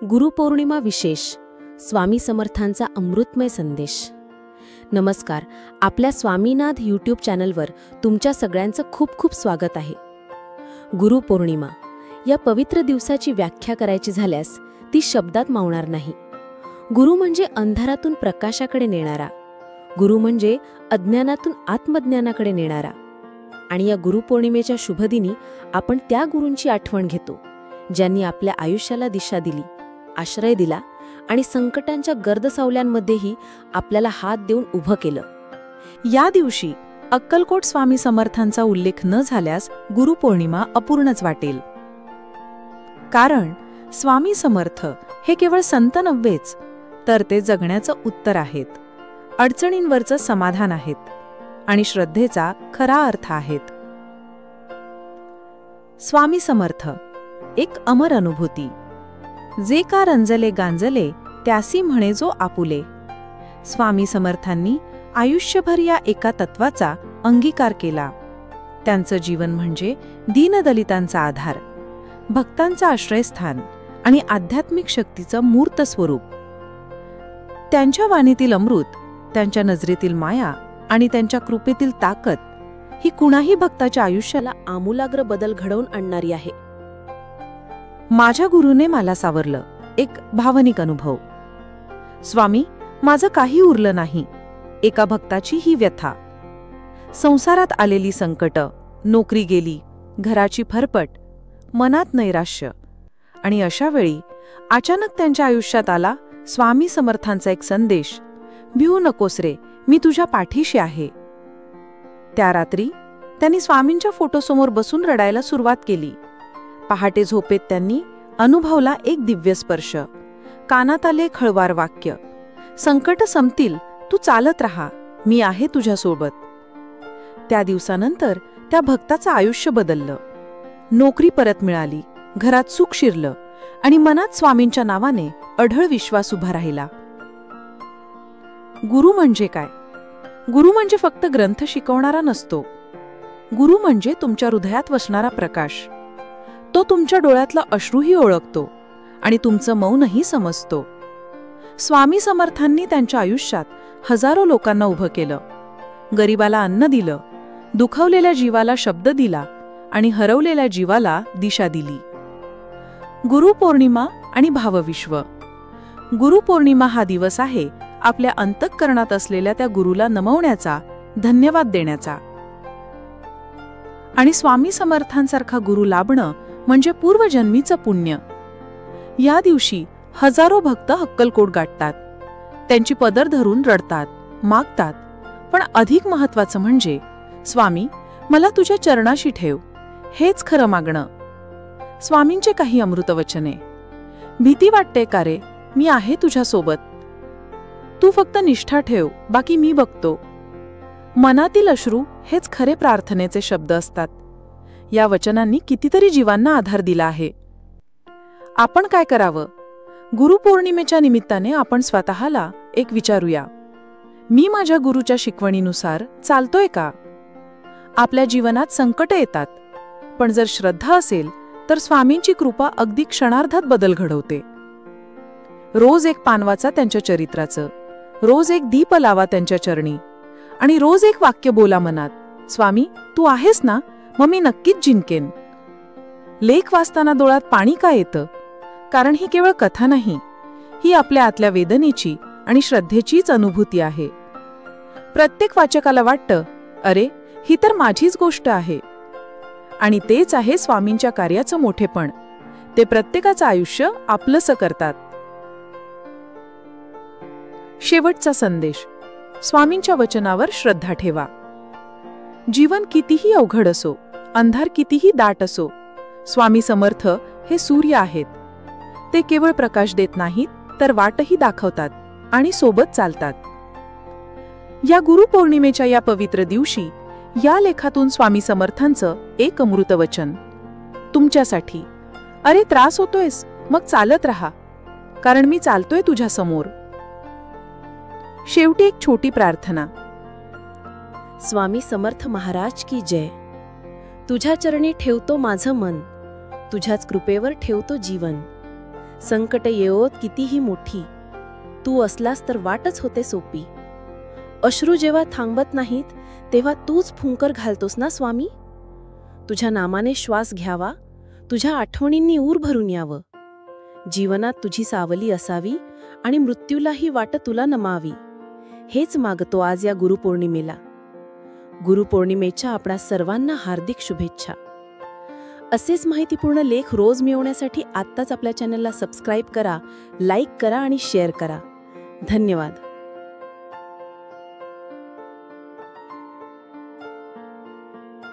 गुरुपौर्णिमा विशेष स्वामी समर्थांचा अमृतमय संदेश. नमस्कार, आपल्या स्वामीनाथ यूट्यूब चॅनलवर तुमच्या सगळ्यांचं खूप खूप स्वागत आहे. गुरुपौर्णिमा या पवित्र दिवसाची व्याख्या करायची झाल्यास ती शब्दात मावणार नाही. गुरु म्हणजे अंधारातून प्रकाशाकडे नेणारा, गुरु म्हणजे अज्ञानातून आत्मज्ञानाकडे नेणारा. आणि या गुरुपौर्णिमेच्या शुभदिनी आपण त्या गुरूंची आठवण घेतो ज्यांनी आपल्या आयुष्याला दिशा दिली, आश्रय दिला आणि संकटांच्या गर्द सावल्यांमध्येही आपल्याला हात देऊन उभं केलं. या दिवशी अक्कलकोट स्वामी समर्थांचा उल्लेख न झाल्यास गुरुपौर्णिमा अपूर्णच वाटेल. कारण स्वामी समर्थ हे केवळ संत नव्हेच, तर ते जगण्याचं उत्तर आहेत, अडचणींवरचं समाधान आहेत आणि श्रद्धेचा खरा अर्थ आहेत. स्वामी समर्थ एक अमर अनुभूती. जे का रंजले गांजले त्यासी म्हणे जो आपुले. स्वामी समर्थांनी आयुष्यभर या एका तत्वाचा अंगीकार केला. त्यांचं जीवन म्हणजे दीनदलितांचा आधार, भक्तांचं आश्रयस्थान आणि आध्यात्मिक शक्तीचं मूर्त स्वरूप. त्यांच्या वाणीतील अमृत, त्यांच्या नजरेतील माया आणि त्यांच्या कृपेतील ताकद ही कुणाही भक्ताच्या आयुष्याला आमूलाग्र बदल घडवून आणणारी आहे. माझ्या गुरुने मला सावरलं, एक भावनिक अनुभव. स्वामी, माझं काही उरलं नाही, एका भक्ताची ही व्यथा. संसारात आलेली संकट, नोकरी गेली, घराची फरफट, मनात नैराश्य. आणि अशा वेळी अचानक त्यांच्या आयुष्यात आला स्वामी समर्थांचा एक संदेश, भिवू नकोस रे, मी तुझ्या पाठीशी आहे. त्या रात्री त्यांनी स्वामींच्या फोटोसमोर बसून रडायला सुरुवात केली. पहाटे झोपेत त्यांनी अनुभवला एक दिव्य स्पर्श. कानात आले खळवार वाक्य, संकट संपतील, तू चालत राहा, मी आहे तुझ्यासोबत. त्या दिवसानंतर त्या भक्ताचं आयुष्य बदललं. नोकरी परत मिळाली, घरात सुख शिरलं आणि मनात स्वामींच्या नावाने अढळ विश्वास उभा राहिला. गुरु म्हणजे काय? गुरु म्हणजे फक्त ग्रंथ शिकवणारा नसतो. गुरु म्हणजे तुमच्या हृदयात वसणारा प्रकाश. तो तुमच्या डोळ्यातला अश्रूही ओळखतो आणि तुमचं मौनही समजतो. स्वामी समर्थांनी त्यांच्या आयुष्यात हजारो लोकांना उभं केलं. गरिबाला अन्न दिलं, दुखावलेल्या जीवाला शब्द दिला आणि हरवलेल्या जीवाला दिशा दिली. गुरुपौर्णिमा आणि भावविश्व. गुरुपौर्णिमा हा दिवस आहे आपल्या अंतःकरणात असलेल्या त्या गुरुला नमवण्याचा, धन्यवाद देण्याचा. आणि स्वामी समर्थांसारखा गुरु लाभणं म्हणजे पूर्वजन्मीचं पुण्य. या दिवशी हजारो भक्त अक्कलकोट गाठतात. त्यांची पदर धरून रडतात, मागतात. पण अधिक महत्वाचं म्हणजे, स्वामी, मला तुझ्या चरणाशी ठेव, हेच खरं मागणं. स्वामींचे काही अमृतवचने. भीती वाटते का रे, मी आहे तुझ्यासोबत. तू फक्त निष्ठा ठेव, बाकी मी बघतो. मनातील अश्रू हेच खरे प्रार्थनेचे शब्द असतात. या वचनांनी कितीतरी जीवांना आधार दिला आहे. आपण काय करावं? गुरुपौर्णिमेच्या निमित्ताने आपण स्वतःला एक विचारूया, मी माझ्या गुरुच्या शिकवणीनुसार चालतोय का? आपल्या जीवनात संकट येतात, पण जर श्रद्धा असेल तर स्वामींची कृपा अगदी क्षणार्धात बदल घडवते. रोज एक पान वाचा त्यांच्या चरित्राचं, रोज एक दीप लावा त्यांच्या चरणी आणि रोज एक वाक्य बोला मनात, स्वामी तू आहेस ना, मग मी नक्कीच जिंकेन. लेख वाचताना डोळ्यात पाणी का येतं? कारण ही केवळ कथा नाही, ही आपल्या आतल्या वेदनेची आणि श्रद्धेचीच अनुभूती आहे. प्रत्येक वाचकाला वाटतं, अरे ही तर माझीच गोष्ट आहे. आणि तेच आहे स्वामींच्या कार्याचं मोठेपण. ते प्रत्येकाचं आयुष्य आपलंसं करतात. शेवटचा संदेश. स्वामींच्या वचनावर श्रद्धा ठेवा. जीवन कितीही अवघड असो, अंधार कितीही दाट असो, स्वामी समर्थ हे सूर्य आहेत. ते केवळ प्रकाश देत नाहीत, तर वाटही दाखवतात आणि सोबत चालतात. या गुरुपौर्णिमेच्या या पवित्र दिवशी या लेखातून स्वामी समर्थांचं एक अमृतवचन तुमच्यासाठी. अरे त्रास होतोयस, मग चालत राहा, कारण मी चालतोय तुझ्या समोर. शेवटी एक छोटी प्रार्थना. स्वामी समर्थ महाराज की जय. तुझ्या चरणी ठेवतो माझं मन, तुझ्याच कृपेवर ठेवतो जीवन. संकट येवोत कितीही मोठी, तू असलास तर वाटच होते सोपी. अश्रू जेव्हा थांबत नाहीत तेव्हा तूच फुंकर घालतोस ना स्वामी. तुझ्या नामाने श्वास घ्यावा, तुझ्या आठवणींनी ऊर भरून यावं. जीवनात तुझी सावली असावी आणि मृत्यूलाही वाट तुला नमावी. हेच मागतो आज या गुरुपौर्णिमेला. गुरुपौर्णिमेच्या आपणा सर्वांना हार्दिक शुभेच्छा. असेच माहितीपूर्ण लेख रोज मिळवण्यासाठी आत्ताच आपल्या चॅनलला सबस्क्राईब करा, लाईक करा आणि शेअर करा. धन्यवाद.